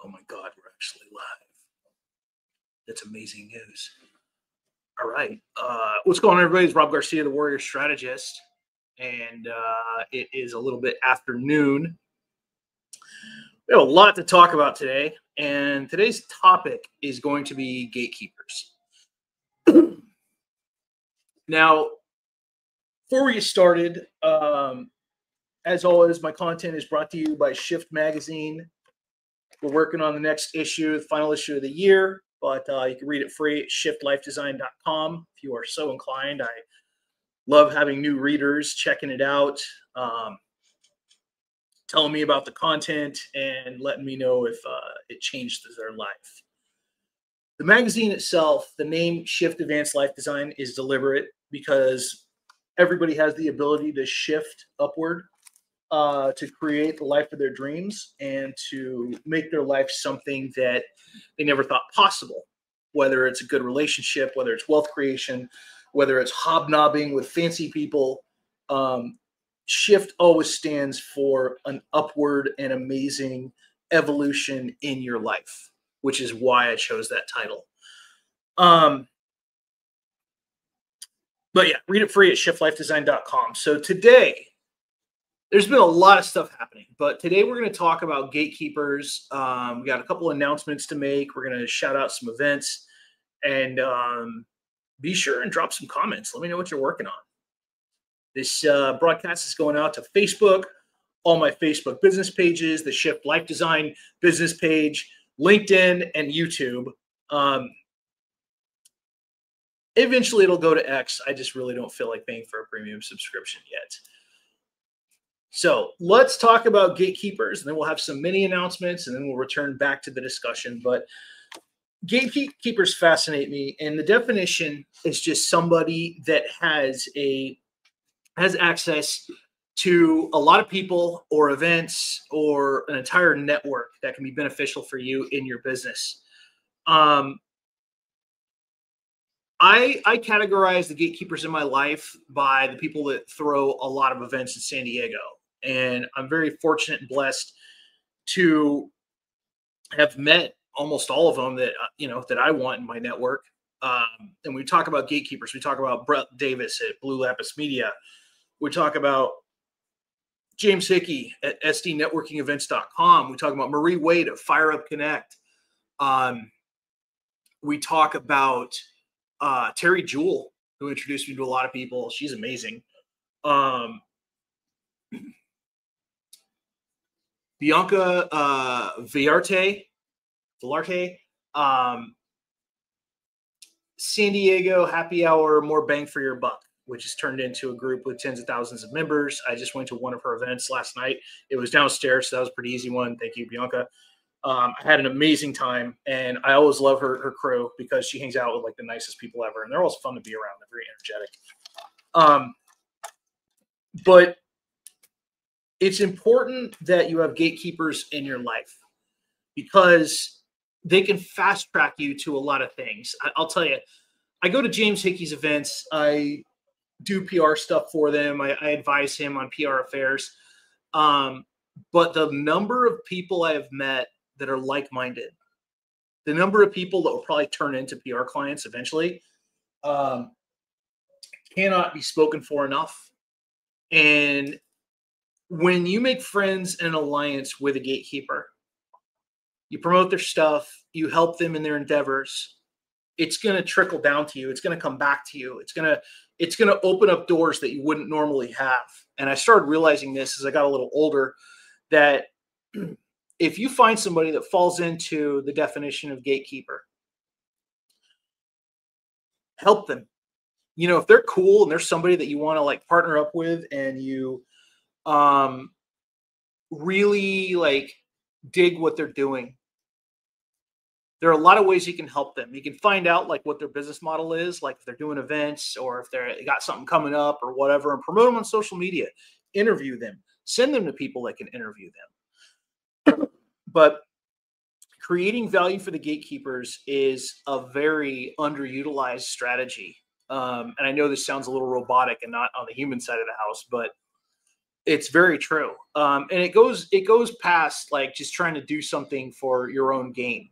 Oh my God, we're actually live. That's amazing news. All right. What's going on, everybody? It's Rob Garcia, the Warrior Strategist. And it is a little bit afternoon. We have a lot to talk about today. And today's topic is going to be gatekeepers. Now, before we get started, as always, my content is brought to you by Shift Magazine. We're working on the next issue, the final issue of the year, but you can read it free at shiftlifedesign.com if you are so inclined. I love having new readers checking it out, telling me about the content, and letting me know if it changed their life. The magazine itself, the name Shift Advanced Life Design, is deliberate because everybody has the ability to shift upward to create the life of their dreams and to make their life something that they never thought possible, whether it's a good relationship, whether it's wealth creation, whether it's hobnobbing with fancy people. Shift always stands for an upward and amazing evolution in your life, which is why I chose that title. But yeah, read it free at shiftlifedesign.com. So today, there's been a lot of stuff happening, but today we're going to talk about gatekeepers. We got a couple of announcements to make. We're going to shout out some events, and be sure and drop some comments. Let me know what you're working on. This broadcast is going out to Facebook, all my Facebook business pages, the Shift Life Design business page, LinkedIn, and YouTube. Eventually, it'll go to X. I just really don't feel like paying for a premium subscription yet. So let's talk about gatekeepers, and then we'll have some mini announcements, and then we'll return back to the discussion. But gatekeepers fascinate me, and the definition is just somebody that has access to a lot of people or events or an entire network that can be beneficial for you in your business. I categorize the gatekeepers in my life by the people that throw a lot of events in San Diego. And I'm very fortunate and blessed to have met almost all of them that, that I want in my network. And we talk about gatekeepers. We talk about Brett Davis at Blue Lapis Media. We talk about James Hickey at sdnetworkingevents.com. We talk about Marie Wade at Fire Up Connect. We talk about Terry Jewell, who introduced me to a lot of people. She's amazing. Bianca Villarte, San Diego Happy Hour, More Bang for Your Buck, which has turned into a group with tens of thousands of members. I just went to one of her events last night. It was downstairs, so that was a pretty easy one. Thank you, Bianca. I had an amazing time, and I always love her crew because she hangs out with like the nicest people ever, and they're always fun to be around. They're very energetic. But it's important that you have gatekeepers in your life because they can fast track you to a lot of things. I'll tell you, I go to James Hickey's events. I do PR stuff for them. I advise him on PR affairs. But the number of people I have met that are like-minded, the number of people that will probably turn into PR clients eventually, cannot be spoken for enough. And when you make friends in an alliance with a gatekeeper, you promote their stuff, you help them in their endeavors, it's going to trickle down to you. It's going to come back to you. It's going to open up doors that you wouldn't normally have. And I started realizing this as I got a little older, that if you find somebody that falls into the definition of gatekeeper, help them. If they're cool and there's somebody that you want to like partner up with and you really like dig what they're doing, there are a lot of ways you can help them. You can find out like what their business model is, like if they're doing events or if they got something coming up or whatever, and promote them on social media, interview them, send them to people that can interview them. But creating value for the gatekeepers is a very underutilized strategy. And I know this sounds a little robotic and not on the human side of the house, but It's very true. And it goes past like just trying to do something for your own gain.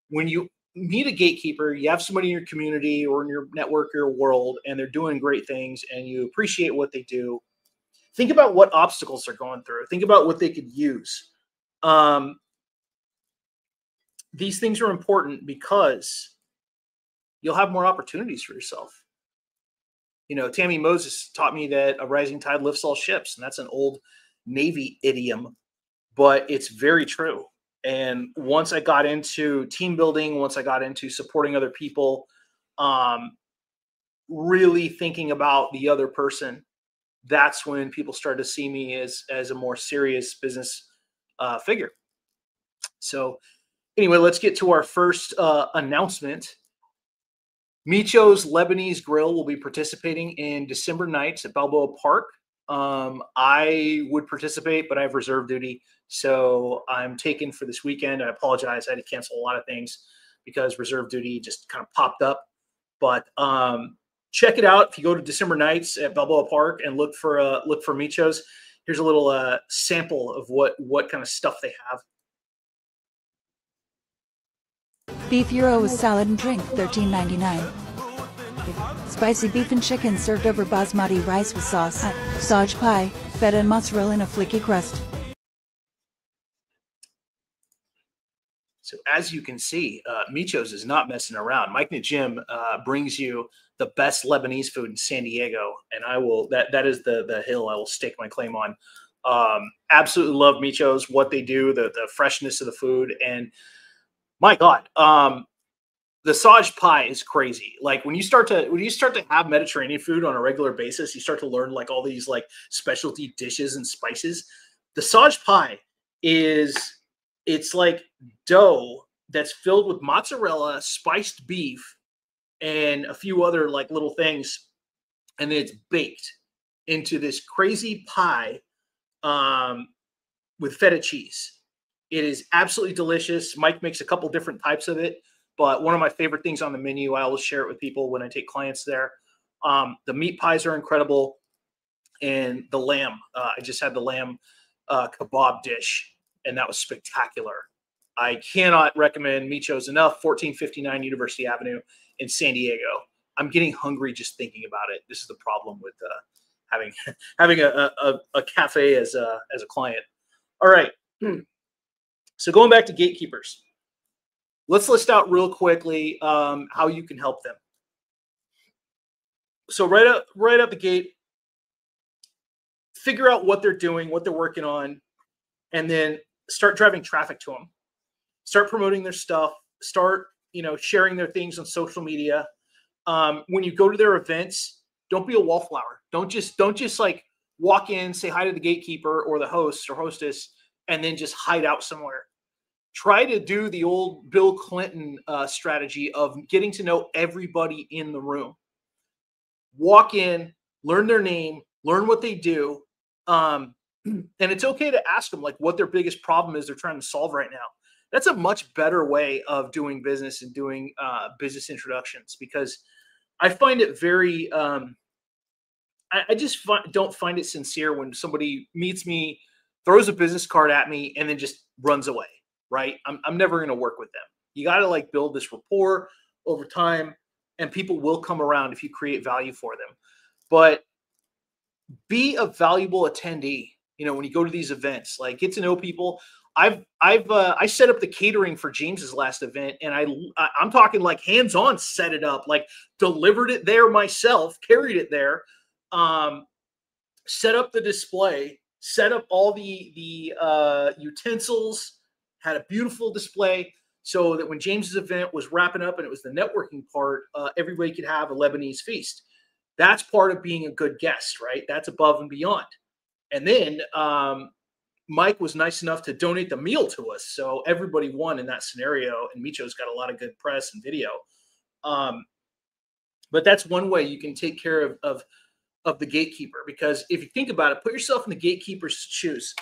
When you meet a gatekeeper, you have somebody in your community or in your network or your world, and they're doing great things and you appreciate what they do. Think about what obstacles they're going through. Think about what they could use. These things are important because you'll have more opportunities for yourself. You know, Tammy Moses taught me that a rising tide lifts all ships, and that's an old Navy idiom, but it's very true. And once I got into team building, once I got into supporting other people, really thinking about the other person, that's when people started to see me as a more serious business figure. So anyway, let's get to our first announcement. Micho's Lebanese Grill will be participating in December nights at Balboa Park. I would participate, but I have reserve duty, so I'm taken for this weekend. I apologize. I had to cancel a lot of things because reserve duty just kind of popped up. But check it out if you go to December nights at Balboa Park and look for Micho's. Here's a little sample of what kind of stuff they have. Beef gyro with salad and drink, $13.99. Spicy beef and chicken served over basmati rice with sauce. Sausage pie, feta and mozzarella in a flaky crust. So as you can see, Micho's is not messing around. Mike Najim brings you the best Lebanese food in San Diego, and I will that is the hill I will stake my claim on. Absolutely love Micho's, what they do, the freshness of the food, and my God, the sausage pie is crazy. Like when you start to have Mediterranean food on a regular basis, you start to learn like all these like specialty dishes and spices. The sausage pie it's like dough that's filled with mozzarella, spiced beef, and a few other like little things, and then it's baked into this crazy pie with feta cheese. It is absolutely delicious. Mike makes a couple different types of it, but one of my favorite things on the menu, I always share it with people when I take clients there. The meat pies are incredible, and the lamb. I just had the lamb kebab dish, and that was spectacular. I cannot recommend Micho's enough. 1459 University Avenue in San Diego. I'm getting hungry just thinking about it. This is the problem with having a cafe as a client. All right. So going back to Gatekeepers, let's list out real quickly how you can help them. So right out the gate, figure out what they're doing, what they're working on, and then start driving traffic to them. Start promoting their stuff. Start, sharing their things on social media. When you go to their events, don't be a wallflower. Don't just like walk in, say hi to the gatekeeper or the host or hostess, and then just hide out somewhere. Try to do the old Bill Clinton strategy of getting to know everybody in the room. Walk in, learn their name, learn what they do. And it's okay to ask them like what their biggest problem is they're trying to solve right now. That's a much better way of doing business and doing business introductions, because I find it very, I just don't find it sincere when somebody meets me, throws a business card at me, and then just runs away, right? I'm never going to work with them. You got to like build this rapport over time, and people will come around if you create value for them. But be a valuable attendee. When you go to these events, like get to know people. I set up the catering for James's last event, and I'm talking like hands-on set it up, like delivered it there myself, carried it there, set up the display, set up all the utensils, had a beautiful display so that when James's event was wrapping up and it was the networking part, everybody could have a Lebanese feast. That's part of being a good guest, right? That's above and beyond. And then Mike was nice enough to donate the meal to us. So everybody won in that scenario. And Micho's got a lot of good press and video. But that's one way you can take care of the gatekeeper. Because if you think about it, put yourself in the gatekeeper's shoes.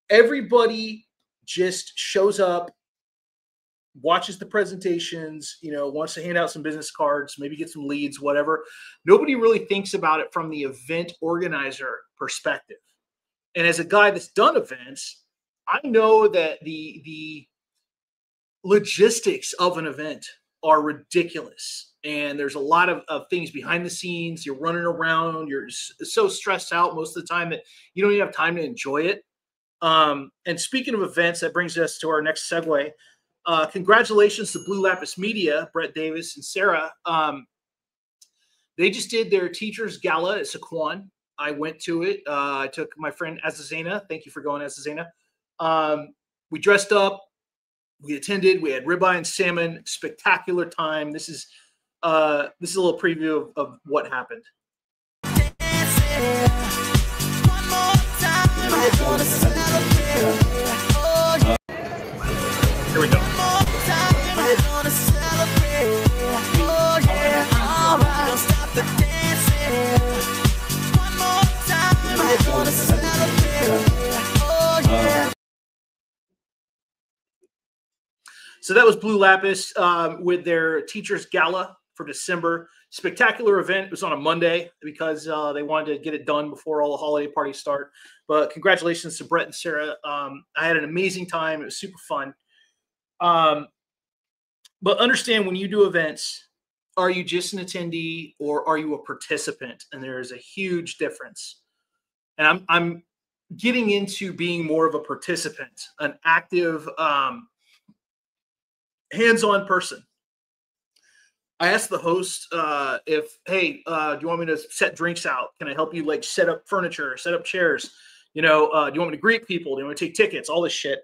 Everybody just shows up, watches the presentations, wants to hand out some business cards, maybe get some leads, whatever. Nobody really thinks about it from the event organizer perspective. And as a guy that's done events, I know that the logistics of an event are ridiculous. And there's a lot of things behind the scenes. You're running around. You're so stressed out most of the time that you don't even have time to enjoy it. And speaking of events, that brings us to our next segue. Congratulations to Blue Lapis Media, Brett Davis and Sarah. They just did their Teachers Gala at Saquon. I went to it. I took my friend Azazena. Thank you for going, Azazena. We dressed up. We attended. We had ribeye and salmon. Spectacular time. This is a little preview of what happened. Here we go. So that was Blue Lapis with their Teachers Gala for December. Spectacular event. It was on a Monday because they wanted to get it done before all the holiday parties start. But congratulations to Brett and Sarah. I had an amazing time. It was super fun. But understand, when you do events, are you just an attendee or are you a participant? And there's a huge difference. And I'm getting into being more of a participant, an active, hands-on person. I asked the host hey, do you want me to set drinks out? Can I help you like set up furniture, set up chairs? You know, do you want me to greet people? Do you want me to take tickets? All this shit.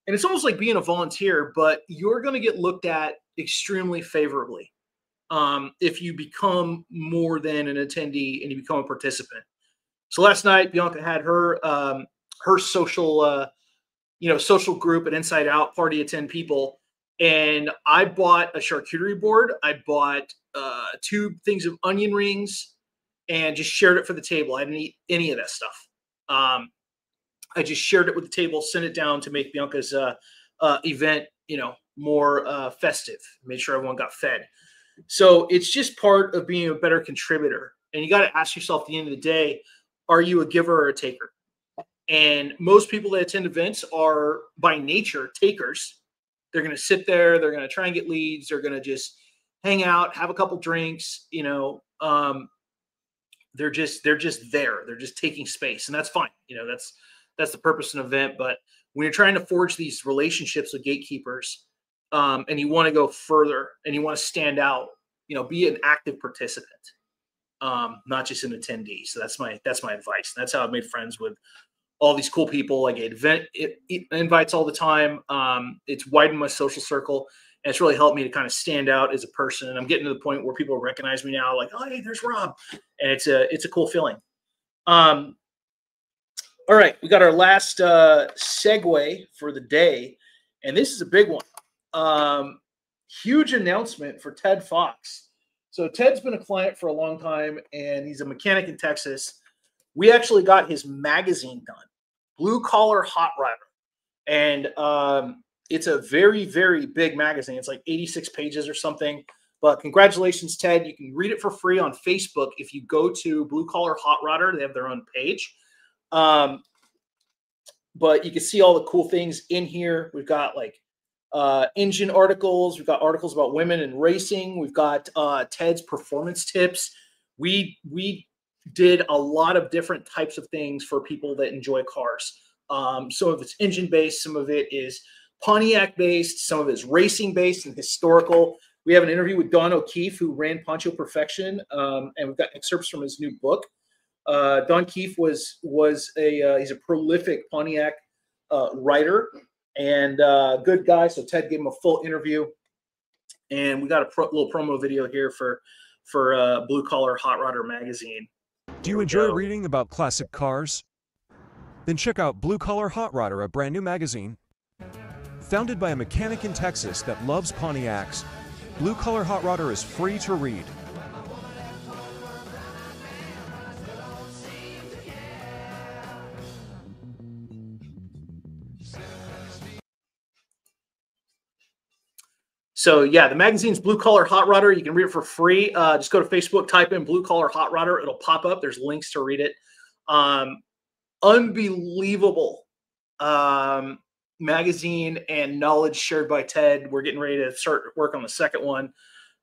And it's almost like being a volunteer, but you're going to get looked at extremely favorably if you become more than an attendee and you become a participant. So last night, Bianca had her her social social group at Inside Out party of 10 people. And I bought a charcuterie board. I bought 2 things of onion rings and just shared it for the table. I didn't eat any of that stuff. I just shared it with the table, sent it down to make Bianca's event, more festive, made sure everyone got fed. So it's just part of being a better contributor. And you got to ask yourself at the end of the day, are you a giver or a taker? And most people that attend events are by nature takers. They're going to sit there. They're going to try and get leads. They're going to just hang out, have a couple drinks. They're just there. They're just taking space, and that's fine. That's the purpose of an event. But when you're trying to forge these relationships with gatekeepers, and you want to go further and you want to stand out, be an active participant, not just an attendee. So that's my advice. That's how I've made friends with all these cool people. I get event invites all the time. It's widened my social circle, and it's really helped me to kind of stand out as a person. And I'm getting to the point where people recognize me now, like, oh, hey, there's Rob. And it's a cool feeling. All right, we got our last segue for the day, and this is a big one. Huge announcement for Ted Fox. So Ted's been a client for a long time, and he's a mechanic in Texas. We actually got his magazine done, Blue Collar Hot Rodder. And it's a very, very big magazine. It's like 86 pages or something. But congratulations, Ted. You can read it for free on Facebook. If you go to Blue Collar Hot Rodder, they have their own page. But you can see all the cool things in here. We've got like engine articles. We've got articles about women in racing. We've got Ted's performance tips. We did a lot of different types of things for people that enjoy cars. Some of it's engine based, some of it is Pontiac based, some of it is racing based and historical. We have an interview with Don O'Keefe, who ran Poncho Perfection, and we've got excerpts from his new book. Don Keefe he's a prolific Pontiac writer and good guy. So Ted gave him a full interview, and we got a little promo video here for Blue Collar Hot Rodder magazine. Do you enjoy reading about classic cars? Then check out Blue Collar Hot Rodder, a brand new magazine. Founded by a mechanic in Texas that loves Pontiacs, Blue Collar Hot Rodder is free to read. So yeah, the magazine's Blue Collar Hot Rodder. You can read it for free. Just go to Facebook, type in Blue Collar Hot Rodder. It'll pop up. There's links to read it. unbelievable magazine and knowledge shared by Ted. We're getting ready to start work on the second one.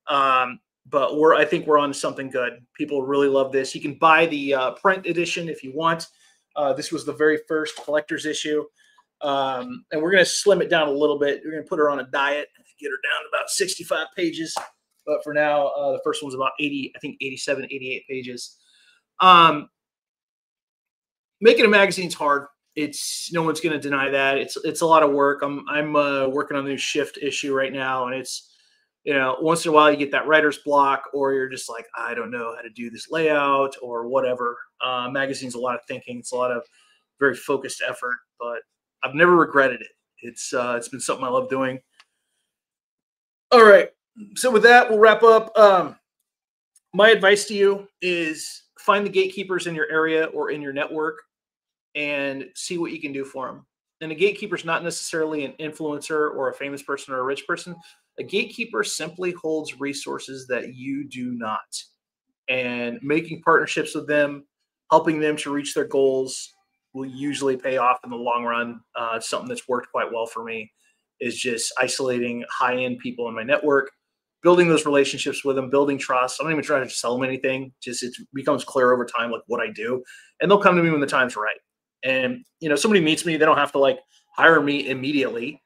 But I think we're on something good. People really love this. You can buy the print edition if you want. This was the very first collector's issue. And we're going to slim it down a little bit. We're going to put her on a diet, get her down to about 65 pages. But for now, the first one's about 80, I think 87, 88 pages. Making a magazine's hard. No one's going to deny that. It's a lot of work. I'm working on the new Shift issue right now, and it's, once in a while you get that writer's block, or you're just like, I don't know how to do this layout or whatever. Magazine's a lot of thinking. It's a lot of very focused effort, but I've never regretted it. It's been something I love doing. All right. So with that, we'll wrap up. My advice to you is find the gatekeepers in your area or in your network and see what you can do for them. And a gatekeeper is not necessarily an influencer or a famous person or a rich person. A gatekeeper simply holds resources that you do not. And making partnerships with them, helping them to reach their goals will usually pay off in the long run. Something that's worked quite well for me is just isolating high-end people in my network, building those relationships with them, building trust. I don't even try to sell them anything. Just it becomes clear over time, like what I do. And they'll come to me when the time's right. And, somebody meets me, they don't have to like hire me immediately.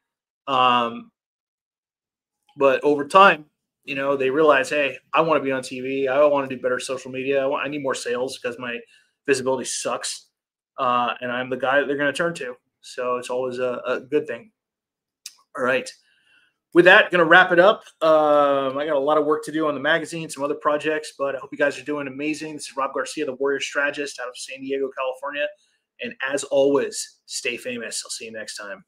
But over time, they realize, hey, I want to be on TV. I want to do better social media. I need more sales because my visibility sucks. And I'm the guy that they're going to turn to. So it's always a good thing. All right. With that, going to wrap it up. I got a lot of work to do on the magazine, some other projects, but I hope you guys are doing amazing. This is Rob Garcia, the Warrior Strategist out of San Diego, California. And as always, stay famous. I'll see you next time.